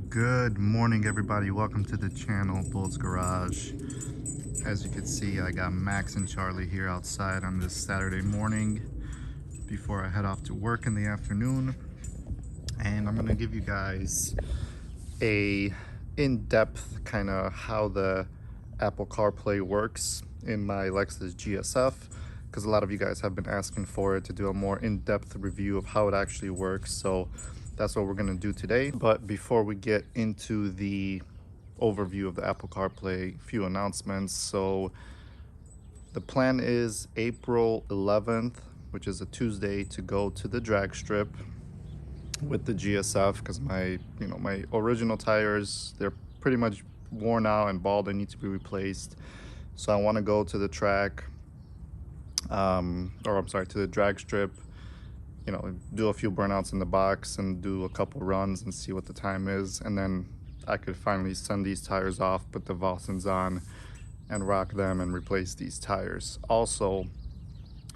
Good morning, everybody. Welcome to the channel, Bull's Garage. As you can see, I got Max and Charlie here outside on this Saturday morning before I head off to work in the afternoon. And I'm gonna give you guys a in-depth kind of how the Apple CarPlay works in my Lexus GSF, because a lot of you guys have been asking for it to do a more in-depth review of how it actually works. So that's what we're going to do today. But before we get into the overview of the Apple CarPlay, a few announcements. So the plan is April 11th, which is a Tuesday, to go to the drag strip with the GSF, because my original tires, they're pretty much worn out and bald. They need to be replaced. So I want to go to the track, to the drag strip, do a few burnouts in the box and do a couple runs and see what the time is. And then I could finally send these tires off, put the Volsons on and rock them and replace these tires. Also,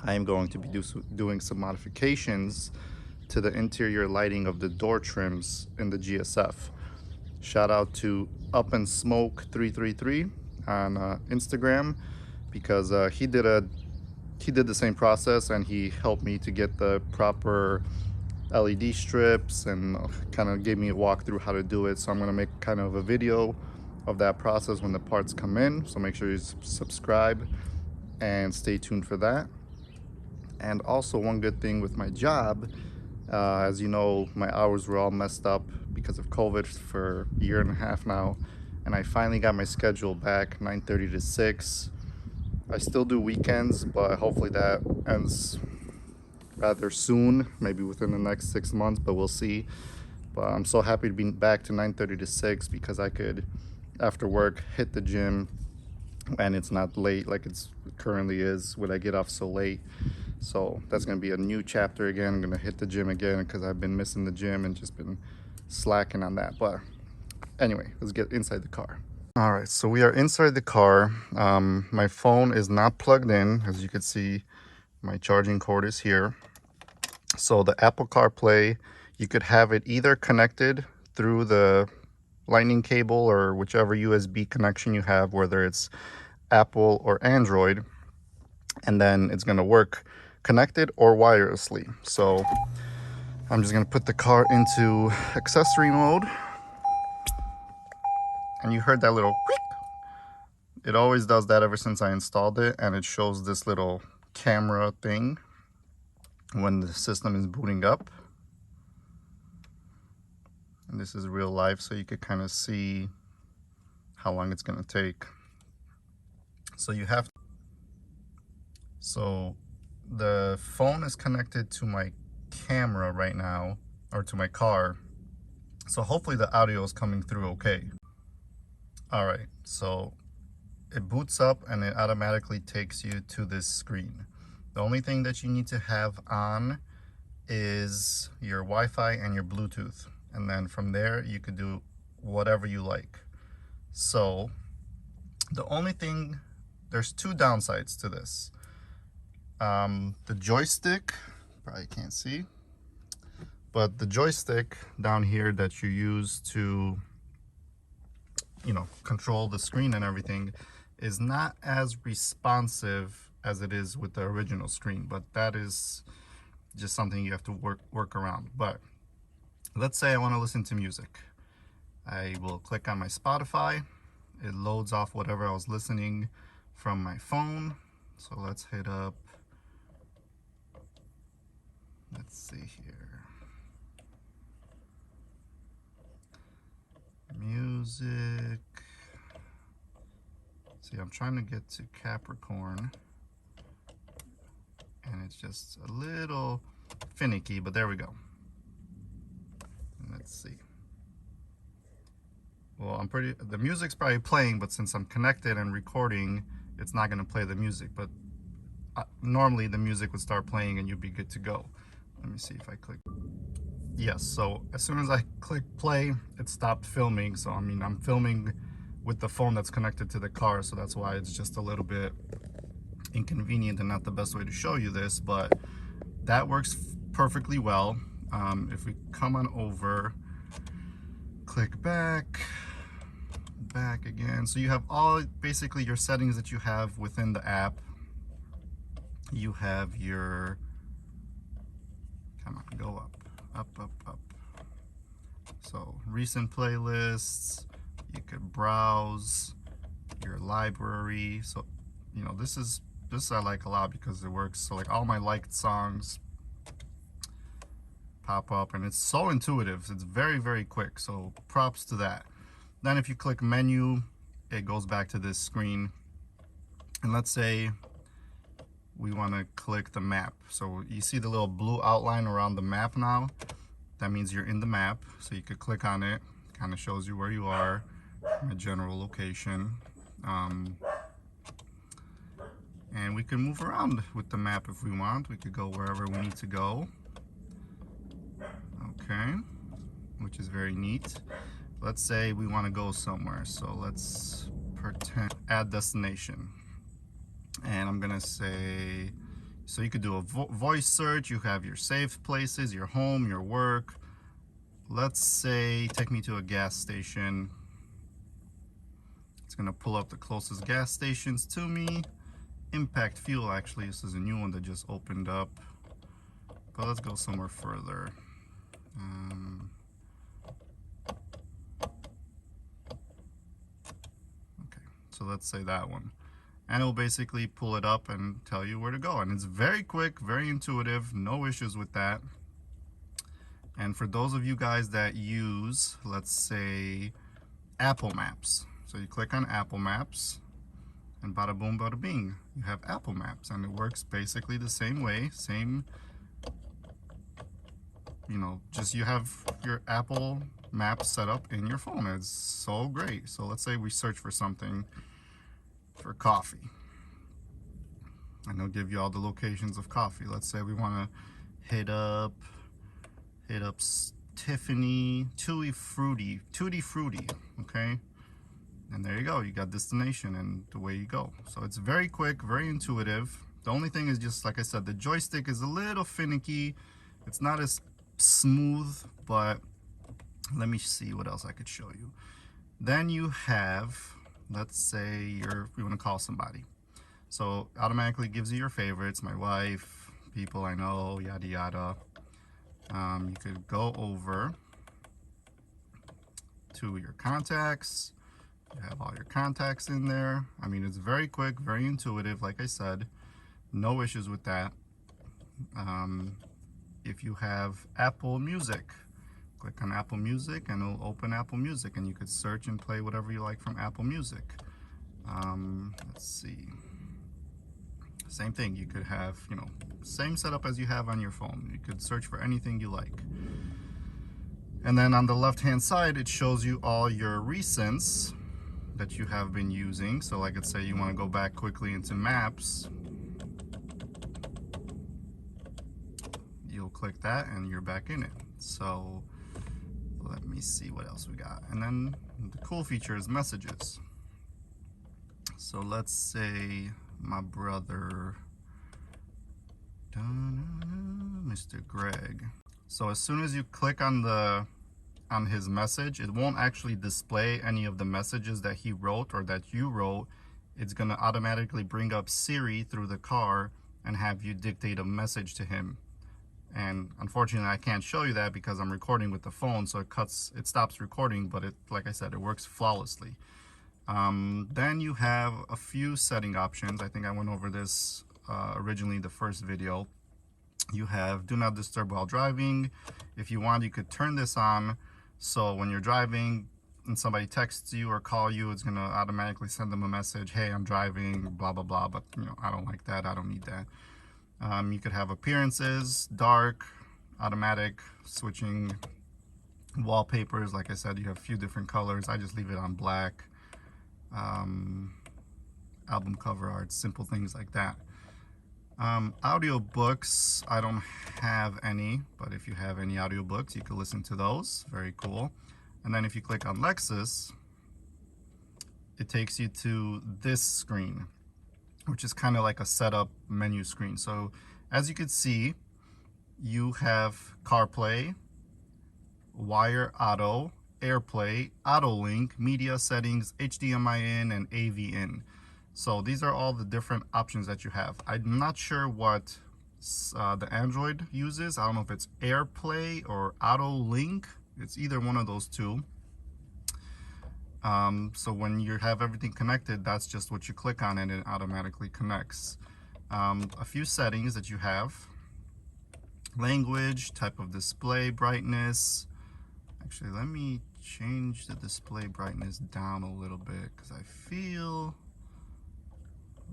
I am going to be doing some modifications to the interior lighting of the door trims in the GSF. Shout out to Up and Smoke 333 on Instagram, because he did the same process and he helped me to get the proper LED strips and kind of gave me a walkthrough how to do it. So I'm going to make kind of a video of that process when the parts come in. So make sure you subscribe and stay tuned for that. And also, one good thing with my job, as you know, my hours were all messed up because of COVID for a year and a half now. And I finally got my schedule back, 9:30 to 6. I still do weekends, but hopefully that ends rather soon, maybe within the next 6 months, but we'll see. But I'm so happy to be back to 9:30 to 6, because I could, after work, hit the gym and it's not late like it currently is when I get off so late. So that's going to be a new chapter again. I'm going to hit the gym again because I've been missing the gym and just been slacking on that. But anyway, let's get inside the car. All right, so we are inside the car. My phone is not plugged in. As you can see, my charging cord is here. So the Apple CarPlay, you could have it either connected through the lightning cable or whichever USB connection you have, whether it's Apple or Android, and then it's going to work connected or wirelessly. So I'm just going to put the car into accessory mode. And you heard that little quick. It always does that ever since I installed it, and it shows this little camera thing when the system is booting up. And this is real life, so you could kind of see how long it's going to take. So the phone is connected to my camera right now, or to my car. So hopefully the audio is coming through okay. All right, so it boots up and it automatically takes you to this screen. The only thing that you need to have on is your Wi-Fi and your Bluetooth. And then from there, you could do whatever you like. So the only thing, there's two downsides to this. The joystick, probably can't see, but the joystick down here that you use to control the screen and everything is not as responsive as it is with the original screen, but that is just something you have to work around. But let's say I want to listen to music. I will click on my Spotify. It loads off whatever I was listening from my phone. So let's hit up, let's see here, music. See, I'm trying to get to Capricorn, and it's just a little finicky, but there we go. Let's see. Well, the music's probably playing, but since I'm connected and recording, it's not going to play the music. But normally the music would start playing and you'd be good to go. Let me see if I click. Yes, so as soon as I click play, it stopped filming. So I'm filming with the phone that's connected to the car, so that's why it's just a little bit inconvenient and not the best way to show you this, but that works perfectly well. If we come on over, click back again. So you have all basically your settings that you have within the app. You have your, come on, go up. So recent playlists, you could browse your library. So, you know, this I like a lot because it works. So like all my liked songs pop up, and it's so intuitive. It's very, very quick. So props to that. Then if you click menu, it goes back to this screen. And let's say we want to click the map. So you see the little blue outline around the map now? That means you're in the map. So you could click on it. Kind of shows you where you are, a general location. And we can move around with the map if we want. We could go wherever we need to go. Okay, which is very neat. Let's say we want to go somewhere. So let's pretend add destination. And I'm gonna say, so you could do a voice search. You have your saved places, your home, your work. Let's say take me to a gas station. It's gonna pull up the closest gas stations to me. Impact Fuel, actually, this is a new one that just opened up. But let's go somewhere further. Okay, so let's say that one. And it'll basically pull it up and tell you where to go. And it's very quick, very intuitive, no issues with that. And for those of you guys that use, let's say, Apple Maps. So you click on Apple Maps, and bada boom, bada bing, you have Apple Maps. And it works basically the same way, same, you know, just you have your Apple Maps set up in your phone. It's so great. So let's say we search for something, for coffee, and it'll give you all the locations of coffee. Let's say we want to hit up Tiffany Tutti Frutti, okay? And there you go, you got destination and the way you go. So it's very quick, very intuitive. The only thing is, just like I said, the joystick is a little finicky. It's not as smooth, but let me see what else I could show you. Then you have, let's say you want to call somebody. So automatically gives you your favorites, my wife, people I know, yada yada. You could go over to your contacts. You have all your contacts in there. I mean, it's very quick, very intuitive. Like I said, no issues with that. If you have Apple Music, click on Apple Music and it'll open Apple Music, and you could search and play whatever you like from Apple Music. Let's see. Same thing, you could have, you know, same setup as you have on your phone. You could search for anything you like. And then on the left hand side, it shows you all your recents that you have been using. So like, let's say you want to go back quickly into Maps, you'll click that and you're back in it. So let me see what else we got. And then the cool feature is messages. So let's say my brother, Mr. Greg. So as soon as you click on his message, it won't actually display any of the messages that he wrote or that you wrote. It's gonna automatically bring up Siri through the car and have you dictate a message to him. And unfortunately, I can't show you that because I'm recording with the phone, so it stops recording, but like I said, it works flawlessly. Then you have a few setting options. I think I went over this originally in the first video. You have do not disturb while driving. If you want, you could turn this on, so when you're driving and somebody texts you or call you, it's gonna automatically send them a message, hey, I'm driving, blah blah blah. But you know, I don't like that, I don't need that. You could have appearances, dark, automatic, switching wallpapers. Like I said, you have a few different colors. I just leave it on black. Album cover art, simple things like that. Audiobooks, I don't have any, but if you have any audiobooks, you can listen to those. Very cool. And then if you click on Lexus, it takes you to this screen, which is kind of like a setup menu screen. So as you can see, you have CarPlay, Wire Auto, AirPlay, Auto Link, Media Settings, HDMI in, and AV in. So these are all the different options that you have. I'm not sure what the Android uses. I don't know if it's AirPlay or Auto Link. It's either one of those two. So when you have everything connected, that's just what you click on and it automatically connects. A few settings that you have: language, type of display, brightness. Actually, let me change the display brightness down a little bit because I feel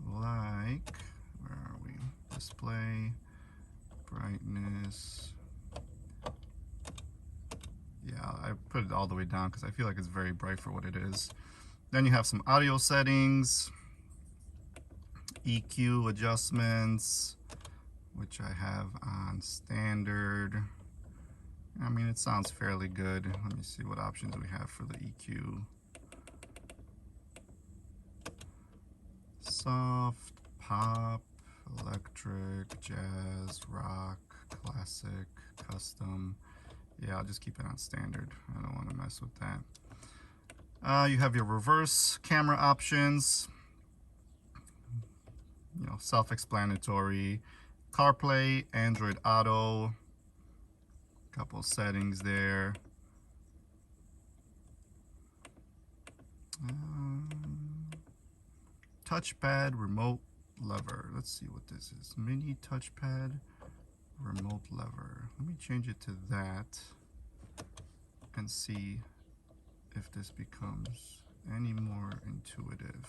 like, where are we? Display brightness. Yeah, I put it all the way down because I feel like it's very bright for what it is. Then you have some audio settings, EQ adjustments, which I have on standard. I mean, it sounds fairly good. Let me see what options we have for the EQ. Soft, pop, electric, jazz, rock, classic, custom. Yeah, I'll just keep it on standard. I don't want to mess with that. You have your reverse camera options. You know, self-explanatory. CarPlay, Android Auto. Couple settings there. Touchpad, remote lever. Let's see what this is. Mini touchpad, remote lever. Let me change it to that and see if this becomes any more intuitive.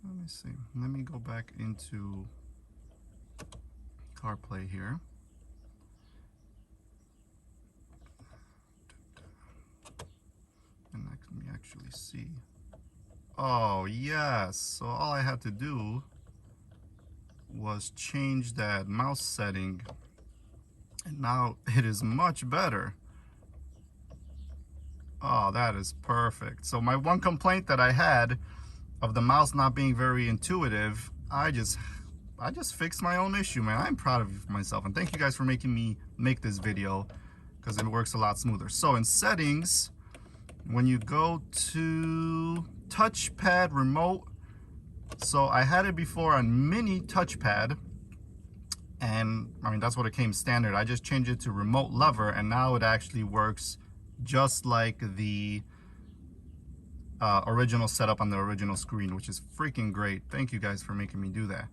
Let me see. Let me go back into CarPlay here. And let me actually see. Oh, yes. So all I had to do was change that mouse setting. And now it is much better. Oh, that is perfect. So my one complaint that I had of the mouse not being very intuitive, I just fixed my own issue, man. I'm proud of myself, and thank you guys for making me make this video because it works a lot smoother. So in settings, when you go to touchpad remote, so I had it before on mini touchpad, and I mean that's what it came standard. I just changed it to remote lever, and now it actually works just like the original setup on the original screen, which is freaking great. Thank you guys for making me do that.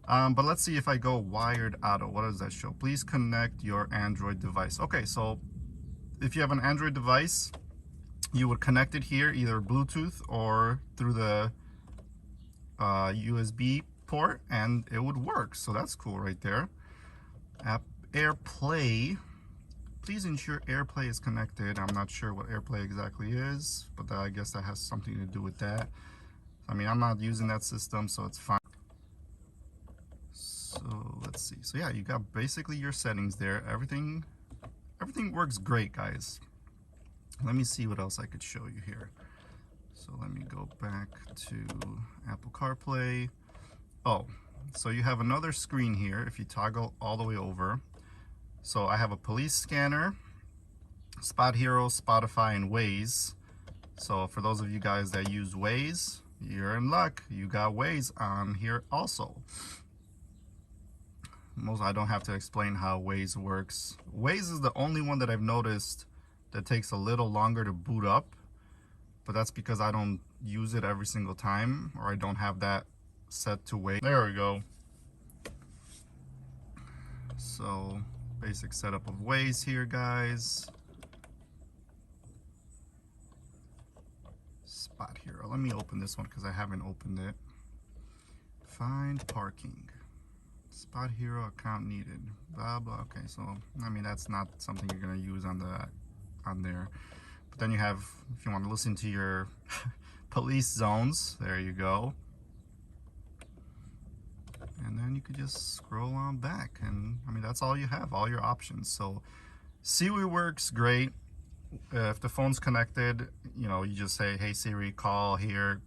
But let's see if I go wired auto. What does that show? Please connect your Android device. Okay, so if you have an Android device, you would connect it here, either Bluetooth or through the USB port, and it would work. So that's cool right there. App AirPlay. Please ensure AirPlay is connected. I'm not sure what AirPlay exactly is, but I guess that has something to do with that. I mean, I'm not using that system, so it's fine. So let's see. So yeah, you got basically your settings there. Everything works great, guys. Let me see what else I could show you here. So let me go back to Apple CarPlay. Oh, so you have another screen here if you toggle all the way over. So I have a police scanner, Spot Hero, Spotify, and Waze. So for those of you guys that use Waze, you're in luck. You got Waze on here also. I don't have to explain how Waze works. Waze is the only one that I've noticed that takes a little longer to boot up, but that's because I don't use it every single time, or I don't have that set to Waze. There we go. So basic setup of Waze here, guys. Spot Hero. Let me open this one because I haven't opened it. Find parking. Spot Hero account needed. Blah blah. Okay, so I mean that's not something you're gonna use on there. But then you have, if you want to listen to your police zones, there you go. And then you could just scroll on back, and I mean that's all you have, all your options. So Siri works great. If the phone's connected, you know, you just say, hey Siri, call here,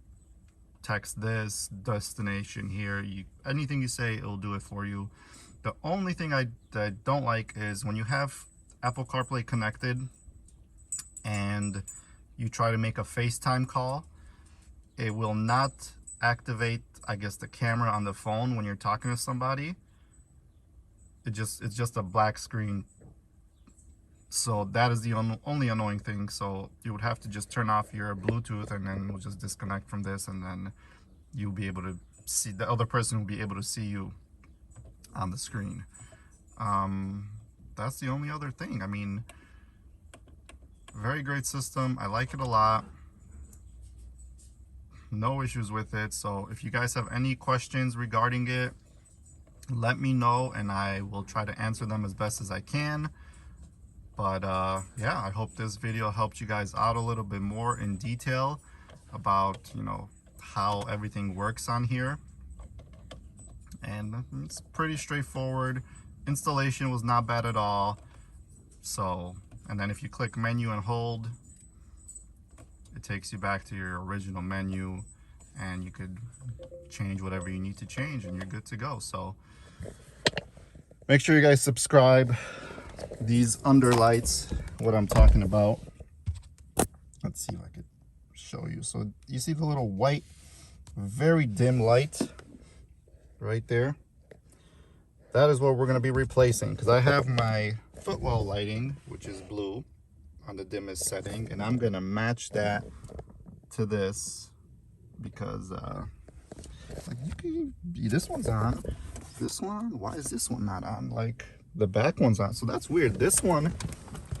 text this, destination here, anything you say, it'll do it for you. The only thing that I don't like is when you have Apple CarPlay connected and you try to make a FaceTime call, it will not activate, I guess, the camera on the phone when you're talking to somebody. It's just a black screen. So that is the only annoying thing. So you would have to just turn off your Bluetooth, and then we'll just disconnect from this, and then you'll be able to see, the other person will be able to see you on the screen. That's the only other thing. I mean, very great system. I like it a lot. No issues with it. So if you guys have any questions regarding it, let me know and I will try to answer them as best as I can. But yeah, I hope this video helped you guys out a little bit more in detail about, you know, how everything works on here. And it's pretty straightforward. Installation was not bad at all. So, and then if you click menu and hold, it takes you back to your original menu, and you could change whatever you need to change and you're good to go. So make sure you guys subscribe. These underlights, what I'm talking about. Let's see if I could show you. So you see the little white, very dim light right there? That is what we're going to be replacing, because I have my footwell lighting, which is blue, on the dimmest setting, and I'm going to match that to this, because like this one's on, this one, why is this one not on? Like, the back one's on, so that's weird. This one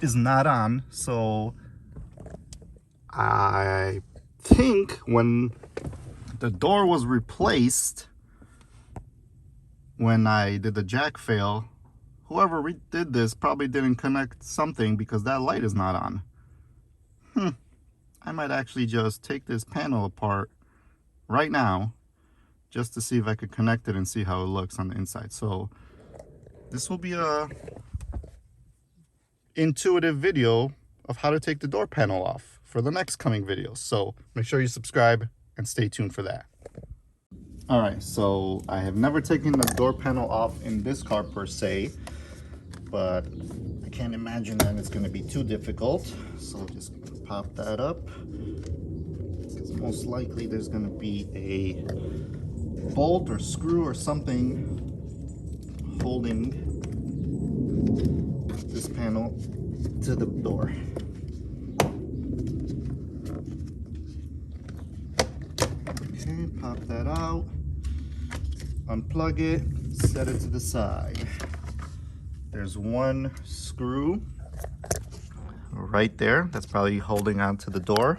is not on. So I think when the door was replaced, when I did the jack fail, whoever did this probably didn't connect something, because that light is not on. I might actually just take this panel apart right now just to see if I could connect it and see how it looks on the inside. So this will be a intuitive video of how to take the door panel off for the next coming videos. So make sure you subscribe and stay tuned for that. All right, so I have never taken the door panel off in this car per se, but I can't imagine that it's going to be too difficult. So I'll just pop that up, because most likely there's going to be a bolt or screw or something holding this panel to the door. Okay, pop that out, unplug it, set it to the side. There's one screw right there that's probably holding on to the door.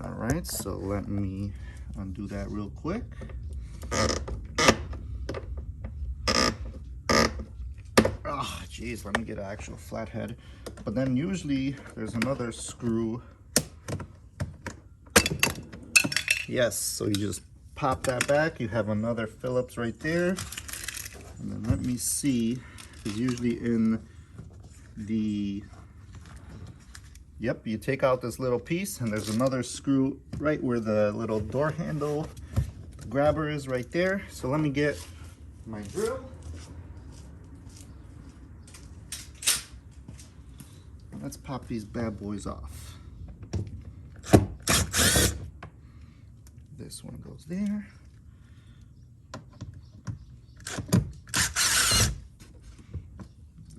All right, so let me undo that real quick. Oh, geez, let me get an actual flathead. But then usually there's another screw. Yes, so you just pop that back. You have another Phillips right there. And then let me see, because usually in the, yep, you take out this little piece and there's another screw right where the little door handle grabber is right there. So let me get my drill. Let's pop these bad boys off. This one goes there.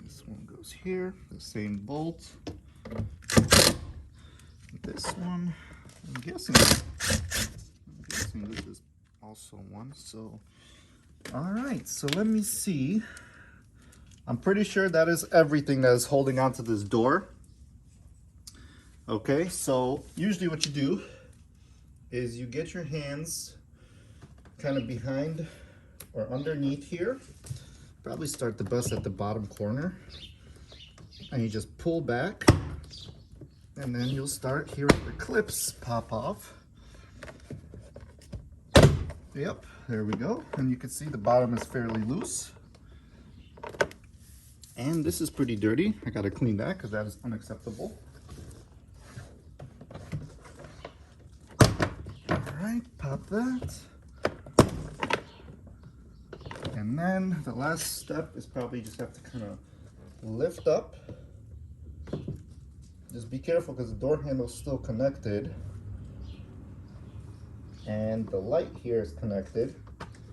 This one goes here, the same bolt. This one, I'm guessing this is also one. So, all right, so let me see. I'm pretty sure that is everything that is holding onto this door. Okay, so usually what you do is you get your hands kind of behind or underneath here. Probably start the best at the bottom corner. And you just pull back, and then you'll start hearing the clips pop off. Yep, there we go. And you can see the bottom is fairly loose. And this is pretty dirty. I gotta clean that because that is unacceptable. All right, pop got that. And then the last step is probably just have to kind of lift up. Just be careful because the door handle is still connected. And the light here is connected.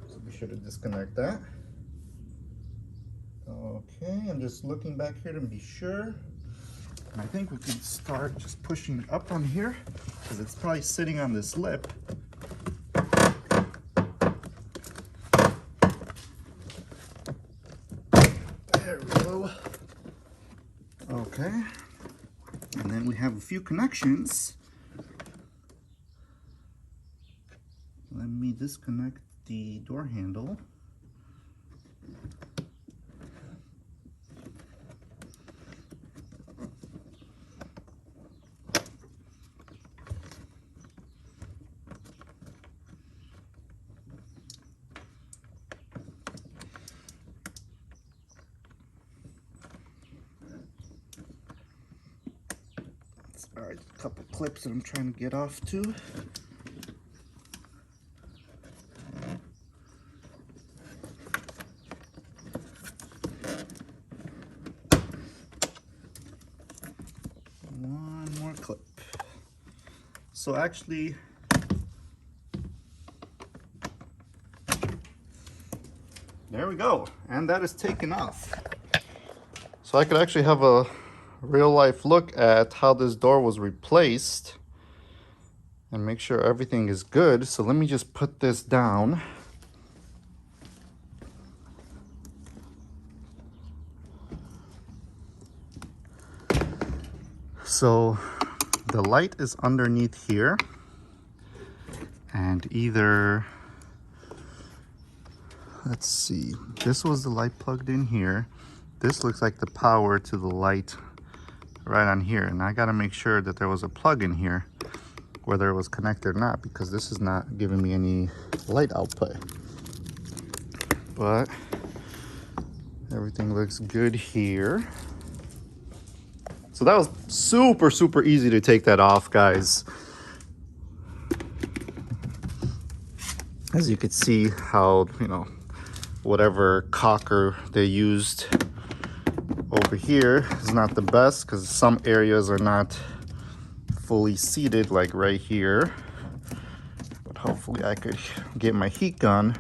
So be sure to disconnect that. Okay, I'm just looking back here to be sure. And I think we can start just pushing it up on here because it's probably sitting on this lip. There we go. Okay. And then we have a few connections. Let me disconnect the door handle. All right, a couple clips that I'm trying to get off too. One more clip. So actually, there we go, and that is taken off. So I could actually have a real life look at how this door was replaced and make sure everything is good. So let me just put this down. So the light is underneath here, and either, let's see, this was the light plugged in here. This looks like the power to the light right on here, and I got to make sure that there was a plug in here, whether it was connected or not, because this is not giving me any light output. But everything looks good here. So that was super easy to take that off, guys. As you could see how, you know, whatever caulker they used over here is not the best because some areas are not fully seated, like right here. But hopefully I could get my heat gun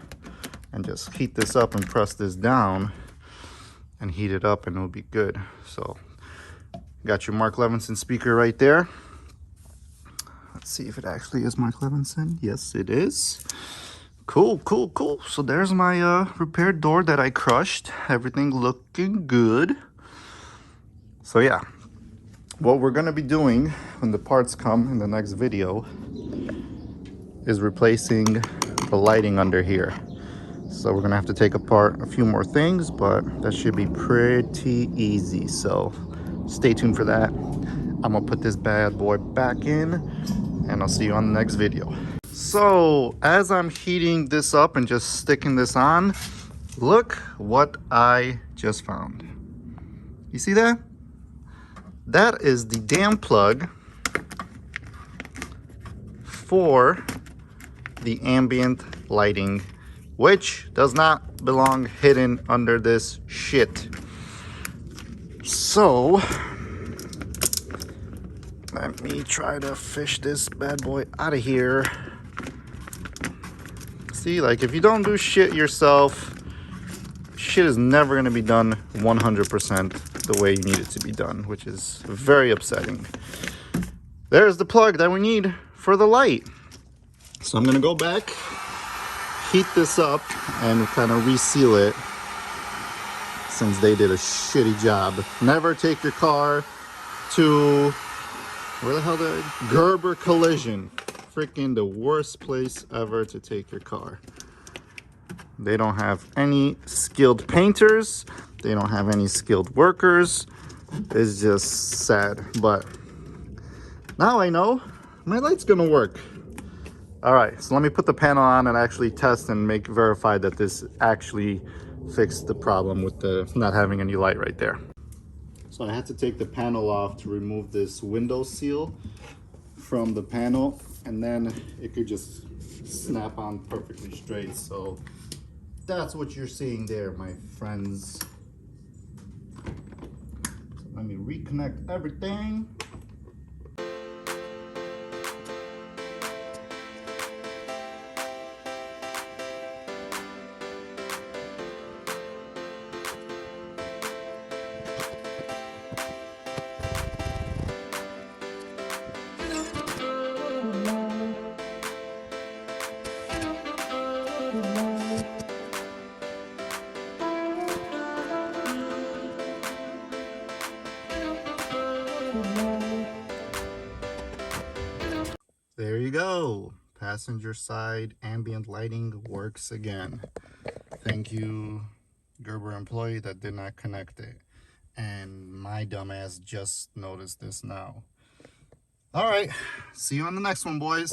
and just heat this up and press this down and heat it up, and it'll be good. So got your Mark Levinson speaker right there. Let's see if it actually is Mark Levinson. Yes, it is. Cool. So there's my repaired door that I crushed. Everything looking good. So yeah, what we're gonna be doing when the parts come in the next video is replacing the lighting under here. So we're gonna have to take apart a few more things, but that should be pretty easy. So stay tuned for that. I'm gonna put this bad boy back in, and I'll see you on the next video. So as I'm heating this up and just sticking this on, look what I just found. You see that? That is the damn plug for the ambient lighting, which does not belong hidden under this shit. So let me try to fish this bad boy out of here. See, like, if you don't do shit yourself, shit is never going to be done 100% the way you need it to be done, which is very upsetting. There's the plug that we need for the light. So I'm going to go back, heat this up, and kind of reseal it, since they did a shitty job. Never take your car to, where the hell did Gerber Collision. Freaking the worst place ever to take your car. They don't have any skilled painters. They don't have any skilled workers. It's just sad. But now I know my light's gonna work. All right, so let me put the panel on and actually test and verify that this actually fixed the problem with the not having any light right there. So I had to take the panel off to remove this window seal from the panel, and then it could just snap on perfectly straight. So that's what you're seeing there, my friends. So let me reconnect everything. There you go. Passenger side ambient lighting works again. Thank you, Gerber employee that did not connect it. And my dumbass just noticed this now. All right, see you on the next one, boys.